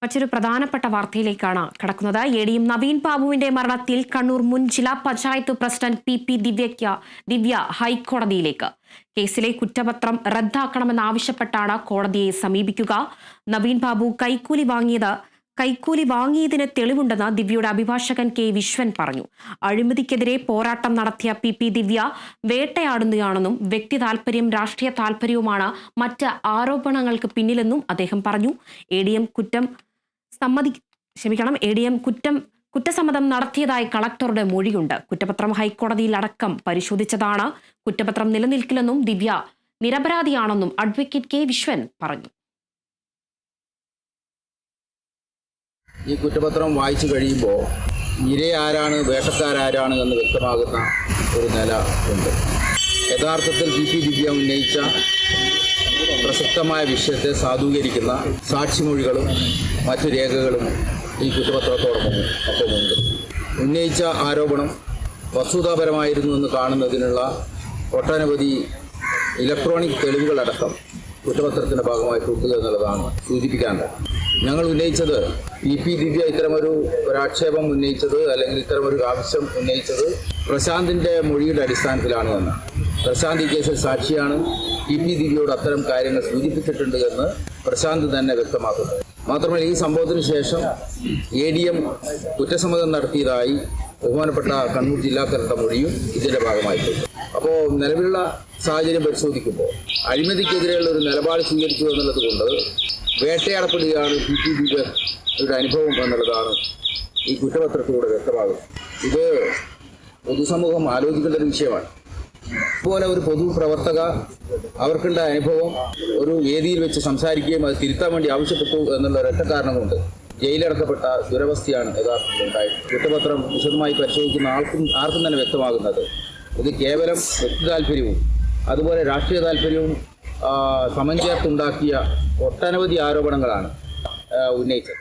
മറ്റൊരു പ്രധാനപ്പെട്ട വാർത്തയിലേക്കാണ് കടക്കുന്നത്. എ.ഡി.എം നവീൻ ബാബുവിന്റെ മരണത്തിൽ കണ്ണൂർ മുൻ ജില്ലാ പഞ്ചായത്ത് പ്രസിഡന്റ് പി ദിവ്യ ഹൈക്കോടതിയിലേക്ക്. കേസിലെ കുറ്റപത്രം റദ്ദാക്കണമെന്നാവശ്യപ്പെട്ടാണ് കോടതിയെ സമീപിക്കുക. നവീൻ ബാബു കൈക്കൂലി വാങ്ങിയതിന് തെളിവുണ്ടെന്ന് ദിവ്യയുടെ അഭിഭാഷകൻ കെ വിശ്വൻ പറഞ്ഞു. അഴിമതിക്കെതിരെ പോരാട്ടം നടത്തിയ പി ദിവ്യ വേട്ടയാടുകയാണെന്നും വ്യക്തി താൽപര്യം രാഷ്ട്രീയ താൽപര്യവുമാണ് മറ്റ് ആരോപണങ്ങൾക്ക് പിന്നിലെന്നും അദ്ദേഹം പറഞ്ഞു. എ.ഡി.എം കുറ്റസമ്മതം നടത്തിയതായി കളക്ടറുടെ മൊഴിയുണ്ട്. കുറ്റപത്രം ഹൈക്കോടതിയിൽ അടക്കം പരിശോധിച്ചതാണ്. കുറ്റപത്രം നിലനിൽക്കില്ലെന്നും ദിവ്യ നിരപരാധിയാണെന്നും അഡ്വക്കേറ്റ് കെ വിശ്വൻ പറഞ്ഞു. ഈ കുറ്റപത്രം വായിച്ചു കഴിയുമ്പോൾ ഇരയാരാണ് വേട്ടക്കാരാരാണ് എന്ന് വ്യക്തമാകുന്ന ഒരു നില ഉണ്ട്. യഥാർത്ഥത്തിൽ പി ദിവ്യ ഉന്നയിച്ച പ്രസക്തമായ വിഷയത്തെ സാധൂകരിക്കുന്ന സാക്ഷിമൊഴികളും മറ്റു രേഖകളും ഈ കുറ്റപത്രത്തോടൊപ്പമുണ്ട്. ഉന്നയിച്ച ആരോപണം വസ്തുതാപരമായിരുന്നു എന്ന് കാണുന്നതിനുള്ള ഒട്ടനവധി ഇലക്ട്രോണിക് തെളിവുകളടക്കം കുറ്റപത്രത്തിൻ്റെ ഭാഗമായിട്ടുണ്ട് എന്നുള്ളതാണ് സൂചിപ്പിക്കാനുള്ളത്. ഞങ്ങൾ ഉന്നയിച്ചത് പി ദിവ്യ ഇത്തരമൊരു ആക്ഷേപം ഉന്നയിച്ചത് അല്ലെങ്കിൽ ഇത്തരമൊരു ആവശ്യം ഉന്നയിച്ചത് പ്രശാന്തിൻ്റെ മൊഴിയുടെ അടിസ്ഥാനത്തിലാണ് എന്ന്. പ്രശാന്ത് ഈ കേസിൽ സാക്ഷിയാണ്. പി ദിവ്യയോട് അത്തരം കാര്യങ്ങൾ സൂചിപ്പിച്ചിട്ടുണ്ട് എന്ന് പ്രശാന്ത് തന്നെ വ്യക്തമാക്കുന്നു. മാത്രമല്ല, ഈ സംഭവത്തിന് ശേഷം എ.ഡി.എം കുറ്റസമ്മതം നടത്തിയതായി ബഹുമാനപ്പെട്ട കണ്ണൂർ ജില്ലാ കളക്ടറുടെ മൊഴിയും ഇതിൻ്റെ ഭാഗമായിട്ടുണ്ട്. അപ്പോൾ നിലവിലുള്ള സാഹചര്യം പരിശോധിക്കുമ്പോൾ അഴിമതിക്കെതിരെയുള്ള ഒരു നിലപാട് സ്വീകരിച്ചു എന്നുള്ളത് കൊണ്ട് വേട്ടയാടപ്പെടുകയാണ് പി ദിവ്യയുടെ അനുഭവം എന്നുള്ളതാണ് ഈ കുറ്റപത്രത്തിലൂടെ വ്യക്തമാകുന്നത്. ഇത് പൊതുസമൂഹം ആലോചിക്കേണ്ട ഒരു വിഷയമാണ്. അതുപോലെ ഒരു പൊതുപ്രവർത്തക അവർക്കുണ്ടായ അനുഭവം ഒരു വേദിയിൽ വെച്ച് സംസാരിക്കുകയും അത് തിരുത്താൻ വേണ്ടി ആവശ്യപ്പെട്ടു എന്നുള്ള ഒരൊറ്റ കാരണം കൊണ്ട് ജയിലടക്കപ്പെട്ട ദുരവസ്ഥയാണ് യഥാർത്ഥത്തിൽ ഉണ്ടായത്. കുറ്റപത്രം വിശദമായി പരിശോധിക്കുന്ന ആർക്കും തന്നെ വ്യക്തമാകുന്നത് ഇത് കേവലം വ്യക്തി താല്പര്യവും അതുപോലെ രാഷ്ട്രീയ താല്പര്യവും സമഞ്ജയത്തുണ്ടാക്കിയ ഒട്ടനവധി ആരോപണങ്ങളാണ് ഉന്നയിച്ചത്.